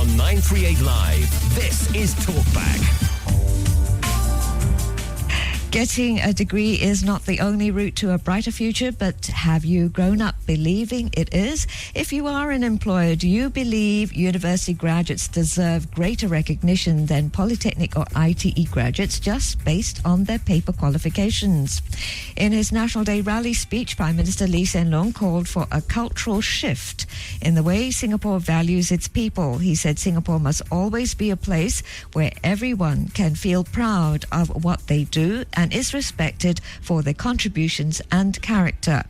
on 938 Live. This is Talkback. Getting a degree is not the only route to a brighter future, but have you grown up believing it is? If you are an employer, do you believe university graduates deserve greater recognition than polytechnic or ITE graduates just based on their paper qualifications? In his National Day rally speech, Prime Minister Lee Hsien Loong called for a cultural shift in the way Singapore values its people. He said Singapore must always be a place where everyone can feel proud of what they do and is respected for their contributions and character.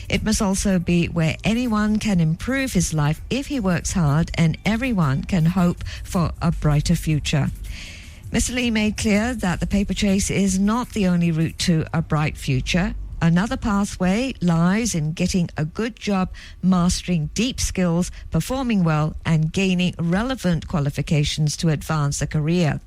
It must also be where anyone can improve his life if he works hard and everyone can hope for a brighter future. Mr. Lee made clear that the paper chase is not the only route to a bright future. Another pathway lies in getting a good job, mastering deep skills, performing well, and gaining relevant qualifications to advance a career.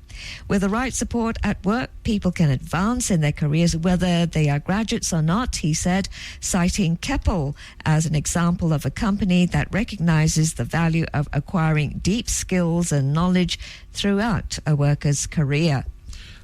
With the right support at work, people can advance in their careers whether they are graduates or not, he said, citing Keppel as an example of a company that recognizes the value of acquiring deep skills and knowledge throughout a worker's career.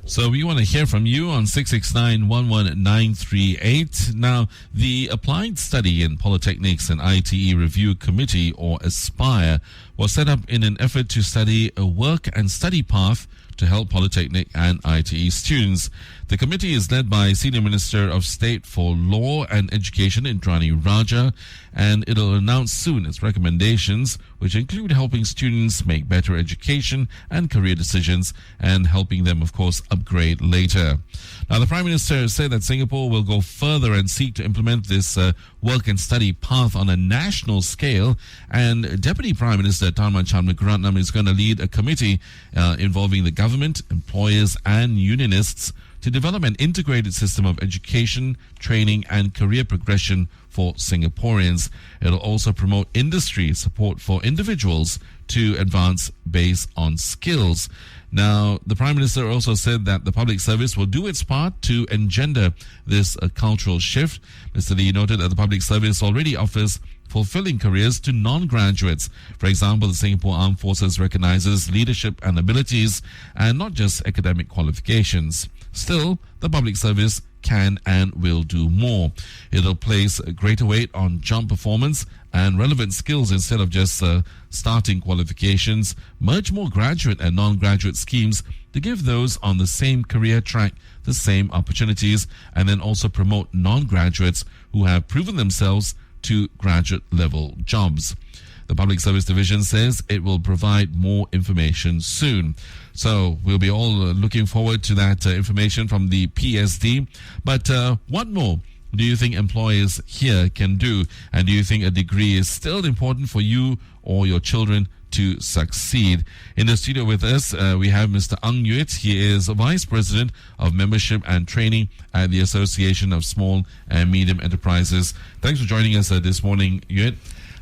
So we want to hear from you on 669-11938. Now, the Applied Study in Polytechnics and ITE Review Committee, or ASPIRE, was set up in an effort to study a work and study path to help Polytechnic and ITE students. The committee is led by Senior Minister of State for Law and Education, Indrani Raja, and it'll announce soon its recommendations, which include helping students make better education and career decisions and helping them, of course, upgrade later. Now, the Prime Minister said that Singapore will go further and seek to implement this work and study path on a national scale, and Deputy Prime Minister Tharman Shanmugaratnam is going to lead a committee involving the government, employers and unionists to develop an integrated system of education, training and career progression for Singaporeans. It'll also promote industry support for individuals to advance based on skills. Now, the Prime Minister also said that the public service will do its part to engender this cultural shift. Mr. Lee noted that the public service already offers fulfilling careers to non-graduates. For example, the Singapore Armed Forces recognizes leadership and abilities and not just academic qualifications. Still, the public service can and will do more. It'll place a greater weight on job performance and relevant skills instead of just starting qualifications, merge more graduate and non-graduate schemes to give those on the same career track the same opportunities, and then also promote non-graduates who have proven themselves to graduate level jobs. The Public Service Division says it will provide more information soon. So we'll be all looking forward to that information from the PSD. But what more do you think employers here can do? And do you think a degree is still important for you or your children to succeed? In the studio with us, we have Mr. Yuit. He is Vice President of Membership and Training at the Association of Small and Medium Enterprises. Thanks for joining us this morning, Yuit.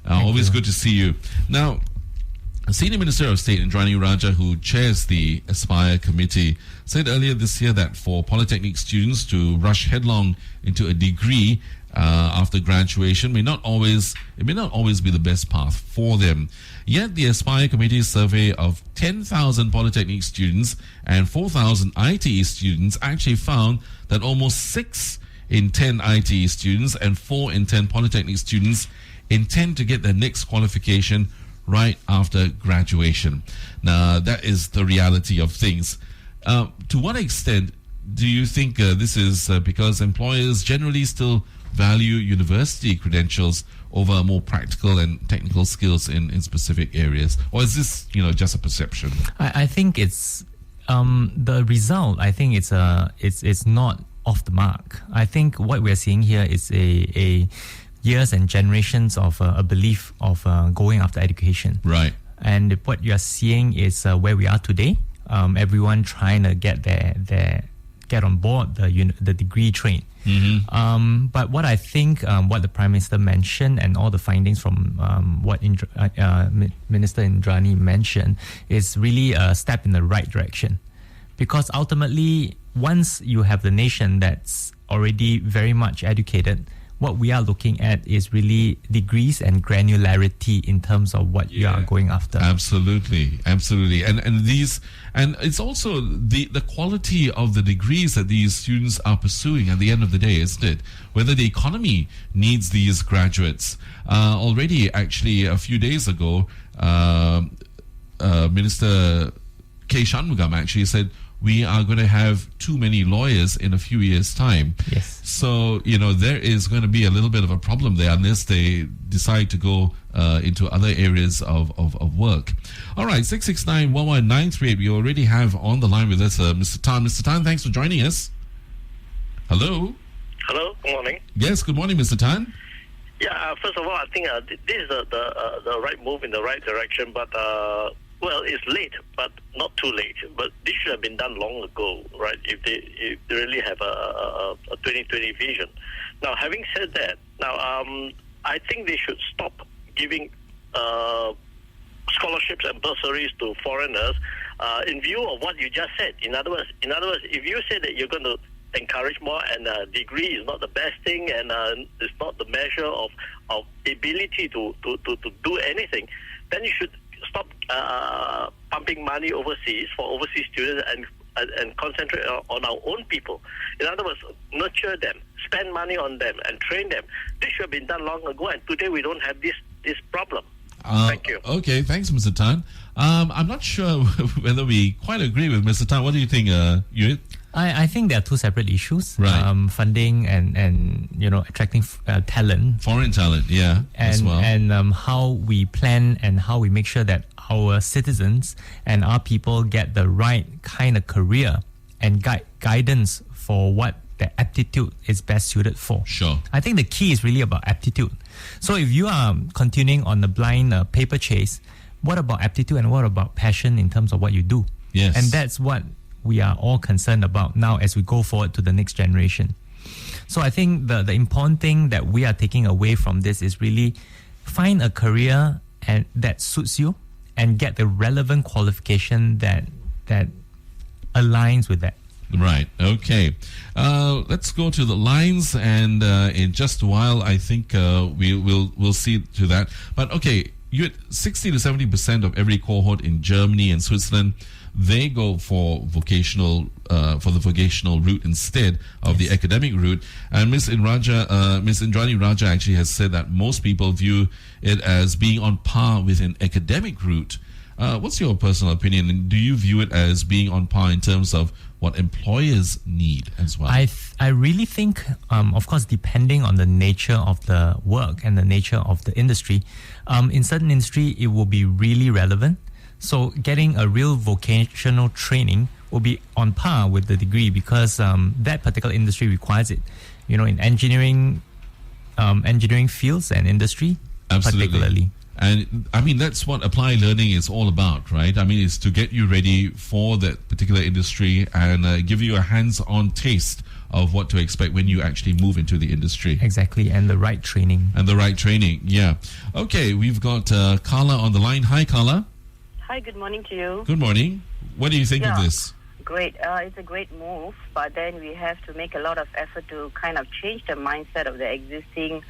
Always good to see you. Now, Senior Minister of State Indrani Raja, who chairs the Aspire Committee, said earlier this year that for polytechnic students to rush headlong into a degree after graduation may not always be the best path for them. Yet the Aspire Committee's survey of 10,000 polytechnic students and 4,000 ITE students actually found that almost 6 in 10 ITE students and 4 in 10 polytechnic students intend to get their next qualification right after graduation. Now, that is the reality of things. To what extent do you think this is because employers generally still value university credentials over more practical and technical skills in specific areas? Or is this, just a perception? I think it's the result. I think it's not off the mark. I think what we're seeing here is a years and generations of a belief of going after education. Right. And what you're seeing is where we are today. Everyone trying to get on board the degree train. Mm-hmm. But what I think, what the Prime Minister mentioned and all the findings from what Minister Indrani mentioned is really a step in the right direction. Because ultimately, once you have the nation that's already very much educated, what we are looking at is really degrees and granularity in terms of what you are going after. Absolutely. And it's also the quality of the degrees that these students are pursuing at the end of the day, isn't it? Whether the economy needs these graduates. Already, actually, a few days ago, Minister K. Shanmugam actually said, we are going to have too many lawyers in a few years' time. Yes. So, there is going to be a little bit of a problem there unless they decide to go into other areas of work. All right, 669-11938. We already have on the line with us Mr. Tan. Mr. Tan, thanks for joining us. Hello. Hello, good morning. Yes, good morning, Mr. Tan. Yeah, first of all, I think this is the right move in the right direction, but well, it's late, but not too late. But this should have been done long ago, right? If they really have a 2020 vision. Now, having said that, I think they should stop giving scholarships and bursaries to foreigners in view of what you just said. In other words, if you say that you're going to encourage more, and a degree is not the best thing, and it's not the measure of ability to do anything, then you should stop pumping money overseas for overseas students and concentrate on our own people. In other words, nurture them, spend money on them, and train them. This should have been done long ago, and today we don't have this problem. Thank you. Okay, thanks, Mr. Tan. I'm not sure whether we quite agree with Mr. Tan. What do you think, Yuit? I think there are two separate issues. Right. Funding and attracting talent. Foreign talent, yeah, as well. And how we plan and how we make sure that our citizens and our people get the right kind of career and guidance for what their aptitude is best suited for. Sure. I think the key is really about aptitude. So if you are continuing on the blind paper chase, what about aptitude and what about passion in terms of what you do? Yes. And that's what we are all concerned about now as we go forward to the next generation. So I think the important thing that we are taking away from this is really find a career and that suits you and get the relevant qualification that aligns with that. Right. Okay. Let's go to the lines, and in just a while, I think we'll see to that. But okay, 60 to 70% of every cohort in Germany and Switzerland, they go for the vocational route instead of the academic route. And Ms. Indrani Raja actually has said that most people view it as being on par with an academic route. What's your personal opinion? And do you view it as being on par in terms of what employers need as well? I really think, of course, depending on the nature of the work and the nature of the industry, in certain industry, it will be really relevant. So getting a real vocational training will be on par with the degree because that particular industry requires it. In engineering fields and industry, Absolutely. Particularly. And I mean, that's what applied learning is all about, right? I mean, it's to get you ready for that particular industry and give you a hands-on taste of what to expect when you actually move into the industry. Exactly, and the right training. Yeah. Okay, we've got Carla on the line. Hi, Carla. Hi, good morning to you. Good morning. What do you think of this? Great. It's a great move, but then we have to make a lot of effort to kind of change the mindset of the existing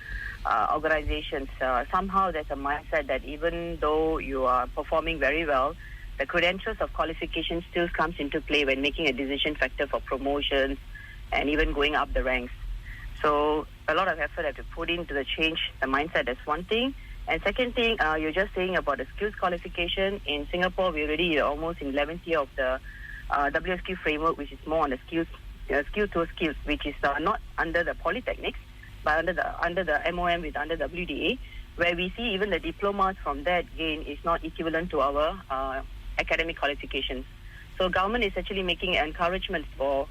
organizations. Somehow there's a mindset that even though you are performing very well, the credentials of qualification still comes into play when making a decision factor for promotions and even going up the ranks. So a lot of effort have to put into the change the mindset. That's one thing. And second thing, you're just saying about the skills qualification. In Singapore, we're already almost in 11th year of the WSQ framework, which is more on the skills to skills, which is not under the polytechnics, but under the MOM with under WDA, where we see even the diplomas from that gain is not equivalent to our academic qualifications. So government is actually making encouragements for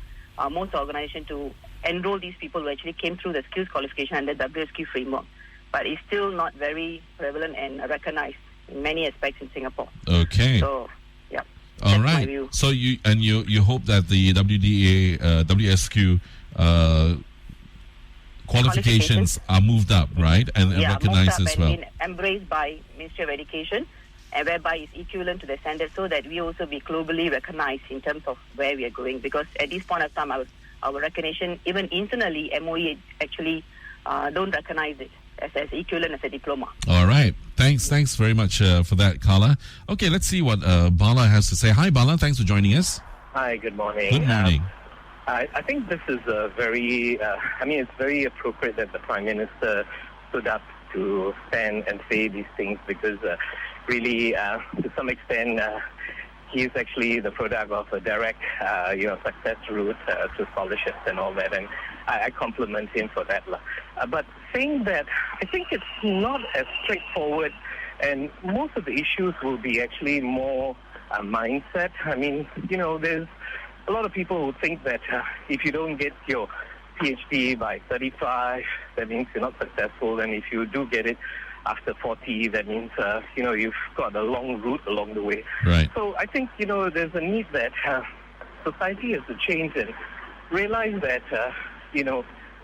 most organizations to enroll these people who actually came through the skills qualification under WSQ framework. But it's still not very prevalent and recognized in many aspects in Singapore. Okay. So, yeah. All right. So you hope that the WDA, WSQ qualifications are moved up, right? And recognized as well. And embraced by Ministry of Education, and whereby it's equivalent to the standard, so that we also be globally recognized in terms of where we are going. Because at this point of time, our recognition, even internally, MOE actually don't recognize it as equivalent as a diploma. All right. Thanks very much for that, Carla. Okay, let's see what Bala has to say. Hi, Bala. Thanks for joining us. Hi, good morning. Good morning. I think this is a very, it's very appropriate that the Prime Minister stood up to stand and say these things because really, to some extent, he is actually the product of a direct, success route to scholarships and all that, and I compliment him for that. But saying that, I think it's not as straightforward, and most of the issues will be actually more mindset. There's a lot of people who think that if you don't get your PhD by 35, that means you're not successful, and if you do get it after 40, that means, you've got a long route along the way. Right. So I think, there's a need that society has to change and realize that,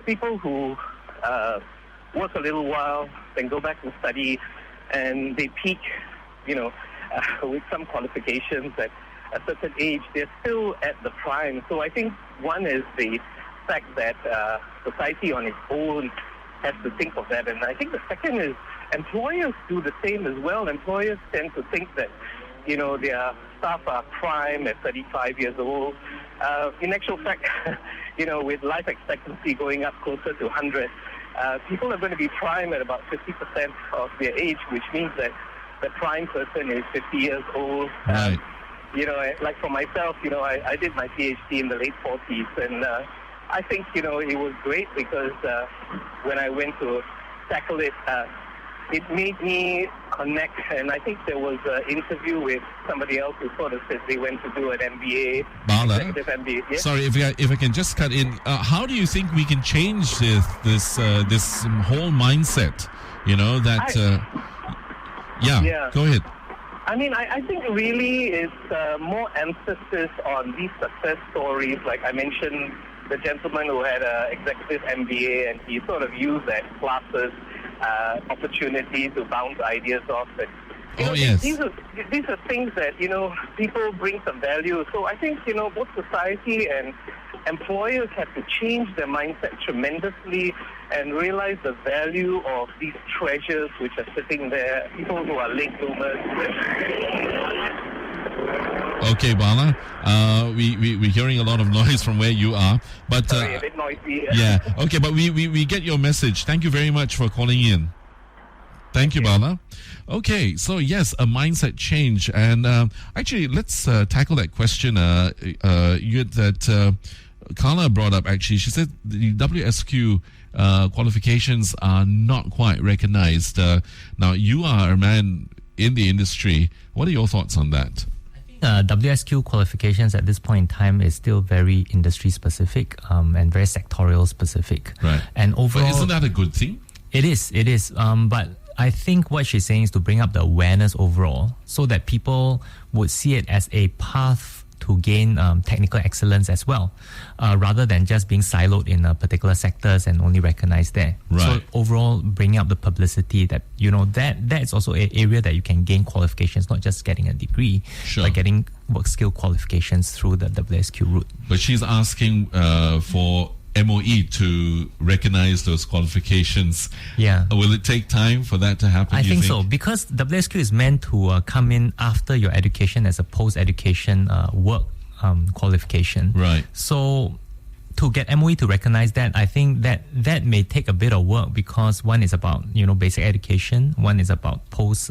people who work a little while, then go back and study, and they peak, with some qualifications at a certain age, they're still at the prime. So I think one is the fact that society on its own has to think of that. And I think the second is employers do the same as well. Employers tend to think that, their staff are prime at 35 years old. In actual fact, with life expectancy going up closer to 100, people are going to be prime at about 50% of their age, which means that the prime person is 50 years old. Right. Like for myself, I did my PhD in the late 40s, and I think, it was great because when I went to tackle it, it made me connect, and I think there was an interview with somebody else who sort of said they went to do an MBA, Bala, executive MBA. Yeah? sorry, if I can just cut in, how do you think we can change this whole mindset? Go ahead. I think really it's more emphasis on these success stories. Like I mentioned, the gentleman who had an executive MBA, and he sort of used that classes opportunity to bounce ideas off. And, yes. These are things that, people bring some value. So I think, both society and employers have to change their mindset tremendously and realize the value of these treasures which are sitting there, people who are late bloomers. Okay, Bala. We're hearing a lot of noise from where you are, but Sorry, a bit noisy. yeah. Okay, but we get your message. Thank you very much for calling in. Thank you, Bala. Okay, so yes, a mindset change, and actually, let's tackle that question. Yuit, that Carla brought up. Actually, she said the WSQ qualifications are not quite recognized. Now, you are a man in the industry. What are your thoughts on that? WSQ qualifications at this point in time is still very industry specific and very sectorial specific. Right. And overall, but isn't that a good thing? It is. But I think what she's saying is to bring up the awareness overall so that people would see it as a path to gain technical excellence as well, rather than just being siloed in particular sectors and only recognized there. Right. So overall, bringing up the publicity that, that's also an area that you can gain qualifications, not just getting a degree, Sure. but getting work skill qualifications through the WSQ route. But she's asking for MOE to recognize those qualifications. Yeah. Will it take time for that to happen? I do you think so, because WSQ is meant to come in after your education as a post-education work qualification. Right. So to get MOE to recognize that, I think that may take a bit of work, because one is about basic education, one is about post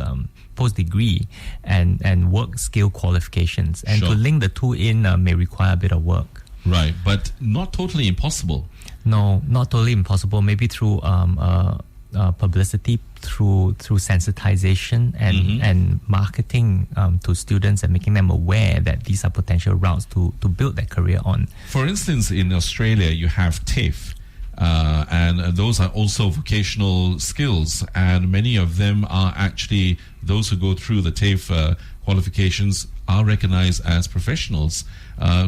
degree and work skill qualifications, and Sure. to link the two in may require a bit of work. Right, but not totally impossible. No, not totally impossible. Maybe through publicity, through sensitization and marketing to students, and making them aware that these are potential routes to build their career on. For instance, in Australia, you have TAFE, and those are also vocational skills, and many of them are actually, those who go through the TAFE qualifications are recognized as professionals.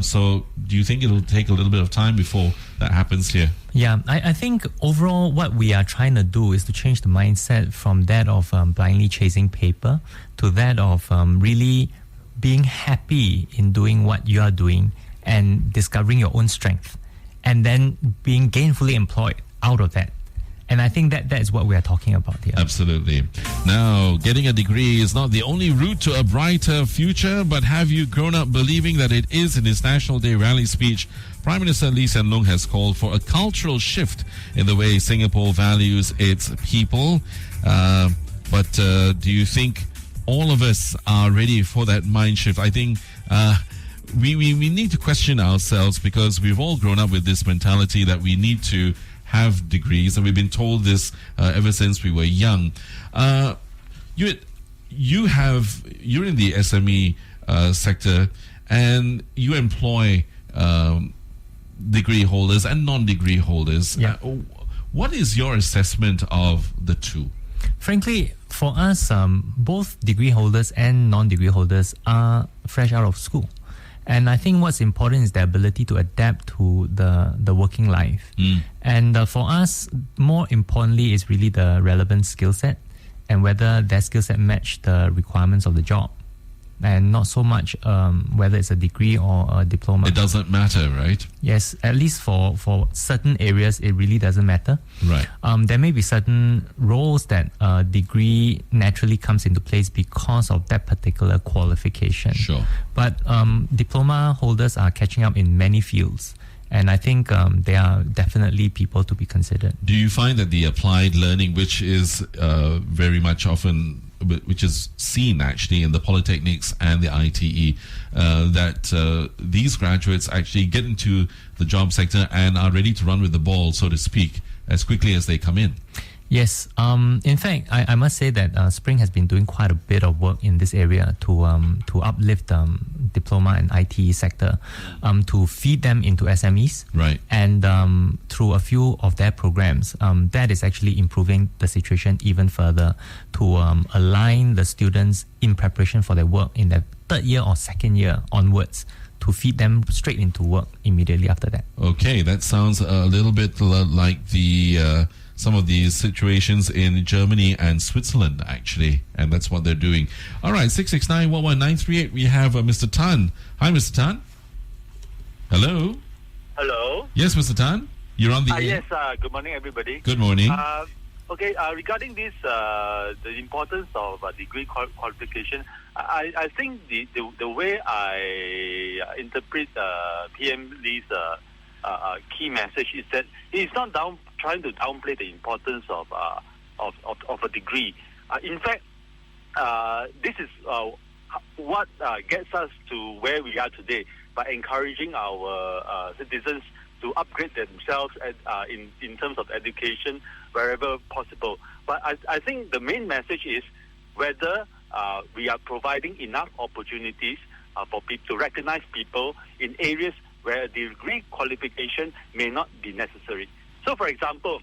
So do you think it'll take a little bit of time before that happens here? Yeah, I think overall what we are trying to do is to change the mindset from that of blindly chasing paper to that of really being happy in doing what you are doing and discovering your own strength, and then being gainfully employed out of that. And I think that is what we are talking about here. Absolutely. Now, getting a degree is not the only route to a brighter future, but have you grown up believing that it is? In his National Day rally speech, Prime Minister Lee Hsien Loong has called for a cultural shift in the way Singapore values its people. But do you think all of us are ready for that mind shift? I think we need to question ourselves, because we've all grown up with this mentality that we need to have degrees, and we've been told this ever since we were young. Yuit, you're in the SME sector, and you employ degree holders and non-degree holders. Yeah. What is your assessment of the two? Frankly, for us, both degree holders and non-degree holders are fresh out of school. And I think what's important is the ability to adapt to the working life. And for us, more importantly, is really the relevant skill set and whether that skill set match the requirements of the job. And not so much whether it's a degree or a diploma. It doesn't matter, right? Yes, at least for certain areas, it really doesn't matter. Right. There may be certain roles that a degree naturally comes into place because of that particular qualification. Sure. But diploma holders are catching up in many fields. And I think they are definitely people to be considered. Do you find that the applied learning, which is very much often, which is seen actually in the polytechnics and the ITE, that these graduates actually get into the job sector and are ready to run with the ball, so to speak, as quickly as they come in? Yes. In fact, I must say that Spring has been doing quite a bit of work in this area to uplift diploma and ITE sector, to feed them into SMEs. Right. And through a few of their programs, that is actually improving the situation even further to align the students in preparation for their work in their third year or second year onwards, to feed them straight into work immediately after that. Okay, that sounds a little bit like the some of these situations in Germany and Switzerland, actually, and that's what they're doing. All right, 669-11938, we have Mr. Tan. Hi, Mr. Tan. Hello. Hello. Yes, Mr. Tan, you're on the air. Yes, good morning, everybody. Good morning. Regarding this, the importance of degree qualification, I think the way I interpret PM Lee's key message is that he's not trying to downplay the importance of a degree. In fact, this is what gets us to where we are today, by encouraging our citizens to upgrade themselves in terms of education wherever possible. But I think the main message is whether we are providing enough opportunities for people to recognize people in areas where a degree qualification may not be necessary. So, for example,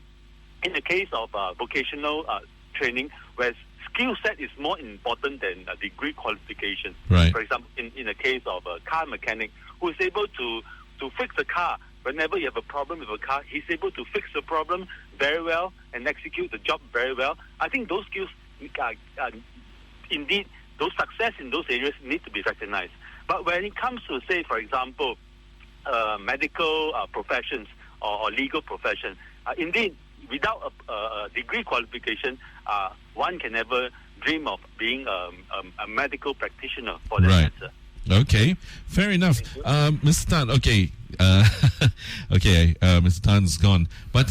in the case of vocational training, where skill set is more important than a degree qualification. Right. For example, in the case of a car mechanic who is able to fix a car. Whenever you have a problem with a car, he's able to fix the problem very well and execute the job very well. I think those skills, indeed, those success in those areas need to be recognized. But when it comes to, say, for example, medical professions or legal profession, indeed, without a degree qualification, one can never dream of being a medical practitioner for that matter. Okay, fair enough. Mr. Tan, okay. Mr. Tan's gone. But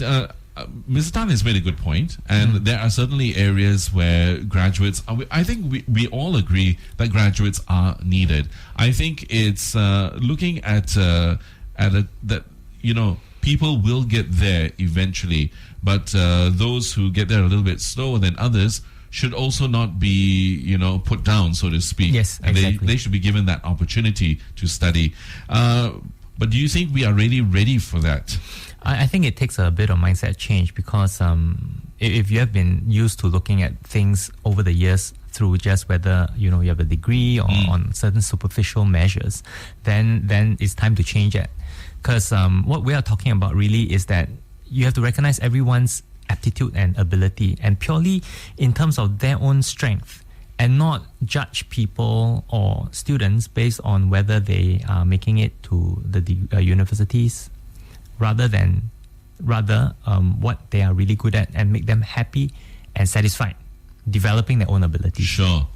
Mr. Tan has made a good point, and there are certainly areas where graduates, I think we all agree that graduates are needed. I think it's looking at that, you know, people will get there eventually, but those who get there a little bit slower than others should also not be, you know, put down, so to speak. Yes, and exactly. they should be given that opportunity to study. But do you think we are really ready for that? I think it takes a bit of mindset change, because if you have been used to looking at things over the years through just whether, you know, you have a degree or on certain superficial measures, then it's time to change it. Because what we are talking about really is that you have to recognize everyone's aptitude and ability, and purely in terms of their own strength, and not judge people or students based on whether they are making it to the universities, rather than rather what they are really good at and make them happy and satisfied, developing their own abilities. Sure.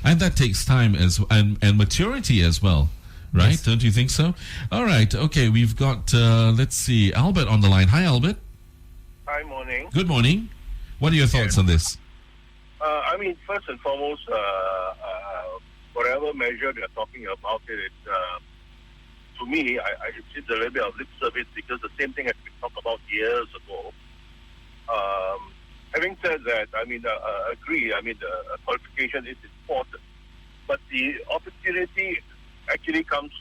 And that takes time and maturity as well, right? Yes. Don't you think so? All right. Okay, we've got, let's see, Albert on the line. Hi, Albert. Hi, morning. Good morning. What are your thoughts on this? I mean, first and foremost, whatever measure they're talking about it, to me, it seems a little bit of lip service because the same thing has been talked about years ago. Having said that, I mean, agree. I mean, the qualification is important, but the opportunity actually comes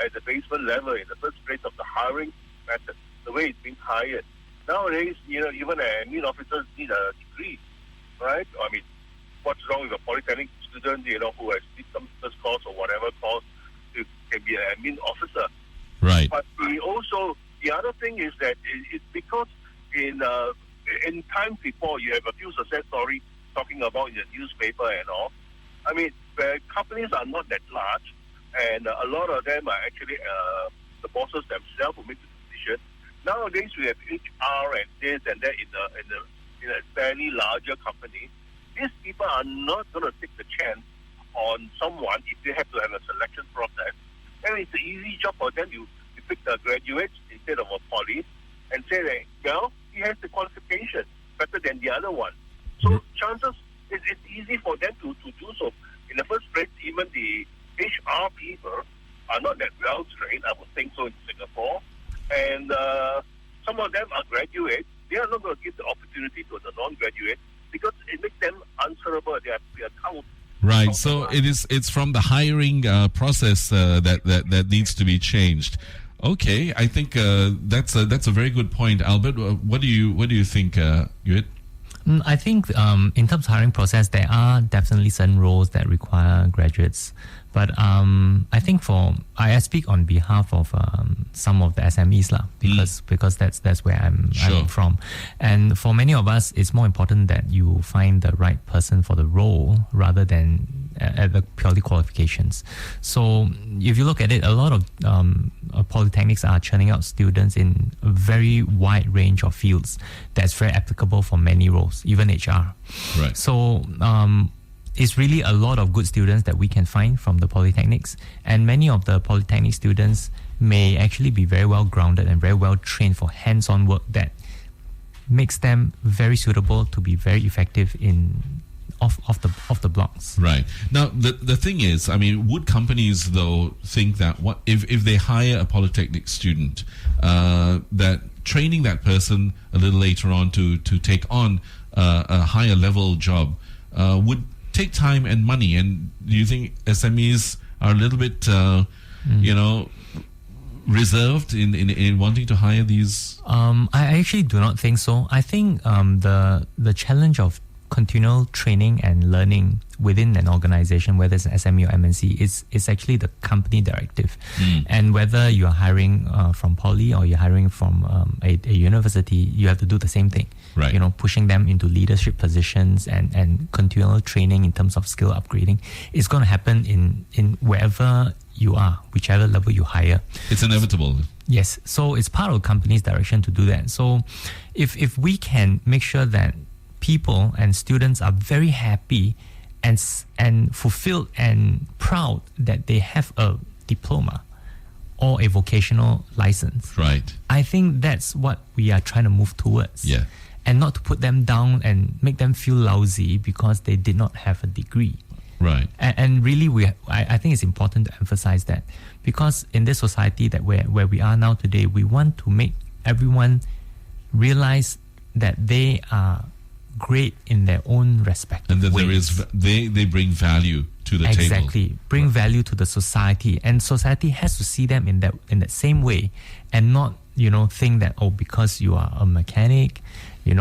at the basement level in the first place of the hiring method, the way it's being hired. Nowadays, even admin officers need a degree, right? I mean, what's wrong with a polytechnic student, who has did some first course or whatever course, to can be an admin officer. Right. But the other thing is that it's because in times before, you have a few success stories talking about in the newspaper and all. I mean, where companies are not that large, and a lot of them are actually the bosses themselves who make the decision. Nowadays, we have HR and this and that in a fairly larger company. These people are not going to take the chance on someone if they have to have a selection process. And it's an easy job for them. You pick the graduates instead of a poly and say that, well, he has the qualification better than the other one. So chances, it's easy for them to do so. In the first place, even the HR people are not that well trained, I would think so, in Singapore. And some of them are graduates. They are not going to give the opportunity to the non-graduates because it makes them answerable. They are accountable. Right. So it's from the hiring process that needs to be changed. Okay, I think that's a very good point, Albert. What do you think, Yuit? I think in terms of hiring process, there are definitely certain roles that require graduates. But I think I speak on behalf of some of the SMEs because that's where I'm from. And for many of us, it's more important that you find the right person for the role rather than the purely qualifications. So if you look at it, a lot of polytechnics are churning out students in a very wide range of fields that's very applicable for many roles, even HR. Right. So it's really a lot of good students that we can find from the polytechnics, and many of the polytechnic students may actually be very well grounded and very well trained for hands-on work that makes them very suitable to be very effective off the blocks. Right. Now the thing is, I mean, would companies though think that if they hire a polytechnic student, that training that person a little later on to take on a higher level job would take time and money? And do you think SMEs are a little bit, reserved in wanting to hire these? I actually do not think so. I think the challenge of continual training and learning within an organization, whether it's an SME or MNC, is actually the company directive. And whether you're hiring from poly or you're hiring from a university, you have to do the same thing. Right. Pushing them into leadership positions and continual training in terms of skill upgrading is going to happen in wherever you are, whichever level you hire. It's inevitable. Yes. So it's part of the company's direction to do that. So if we can make sure that people and students are very happy and fulfilled and proud that they have a diploma or a vocational license. Right. I think that's what we are trying to move towards. Yeah. And not to put them down and make them feel lousy because they did not have a degree. Right. And really, I think it's important to emphasize that, because in this society that where we are now today, we want to make everyone realize that they are great in their own respective and that ways. they bring value to the table. Exactly. Bring value to the society, and society has to see them in that same way, and not think that because you are a mechanic, you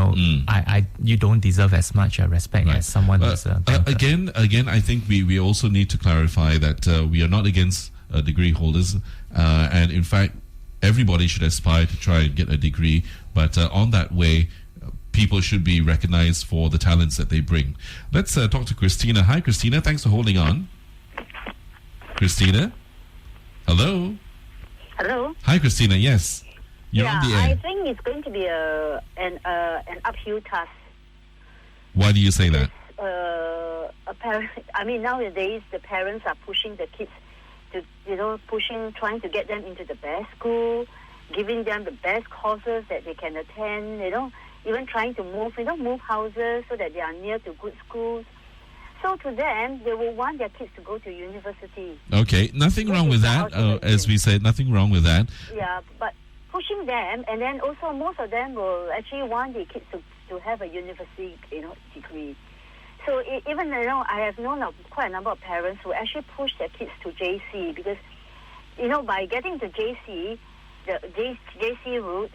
don't deserve as much respect as someone who's a banker. Again, I think we also need to clarify that we are not against degree holders, and in fact, everybody should aspire to try and get a degree, but on that way, people should be recognized for the talents that they bring. Let's talk to Christina. Hi, Christina. Thanks for holding on. Christina? Hello? Hello? Hi, Christina. Yes. You're on the air. I think it's going to be an uphill task. Why do you say that? Nowadays the parents are pushing the kids to, trying to get them into the best school, giving them the best courses that they can attend, even trying to move houses so that they are near to good schools. So to them, they will want their kids to go to university. Okay, nothing wrong with that. As we said, nothing wrong with that. Yeah, but pushing them, and then also most of them will actually want their kids to have a university, degree. So even I have known of quite a number of parents who actually push their kids to JC because, by getting to JC, the JC route,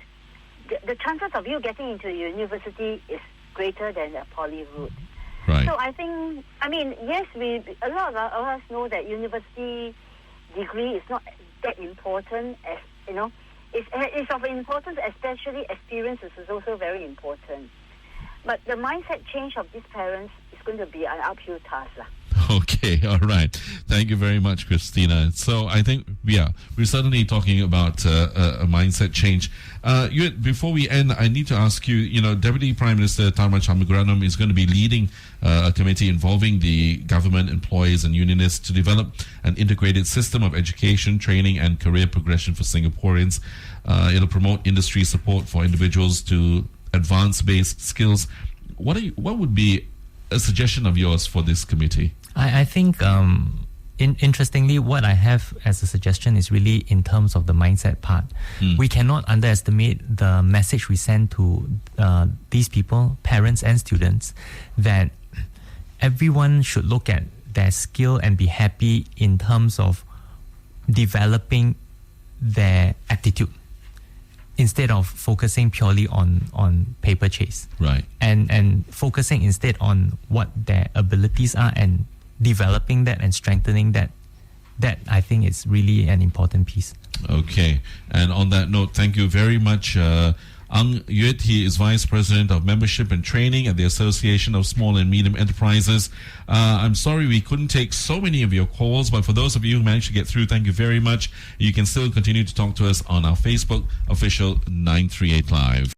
the chances of you getting into the university is greater than the poly route. Right. So I think, yes, a lot of us know that university degree is not that important as, it's of importance, especially experiences is also very important. But the mindset change of these parents is going to be an uphill task. Okay, all right. Thank you very much, Christina. So I think, we're certainly talking about a mindset change. Yuit, before we end, I need to ask you, Deputy Prime Minister Tharman Shanmugaratnam is going to be leading a committee involving the government, employees and unionists to develop an integrated system of education, training and career progression for Singaporeans. It'll promote industry support for individuals to advance basic skills. What would be a suggestion of yours for this committee? I think, interestingly, what I have as a suggestion is really in terms of the mindset part. We cannot underestimate the message we send to these people, parents and students, that everyone should look at their skill and be happy in terms of developing their aptitude, instead of focusing purely on paper chase. Right. And focusing instead on what their abilities are and developing that and strengthening that. That, I think, is really an important piece. Okay. And on that note, thank you very much, Yuit. He is Vice President of Membership and Training at the Association of Small and Medium Enterprises. I'm sorry we couldn't take so many of your calls, but for those of you who managed to get through, thank you very much. You can still continue to talk to us on our Facebook official 938 Live.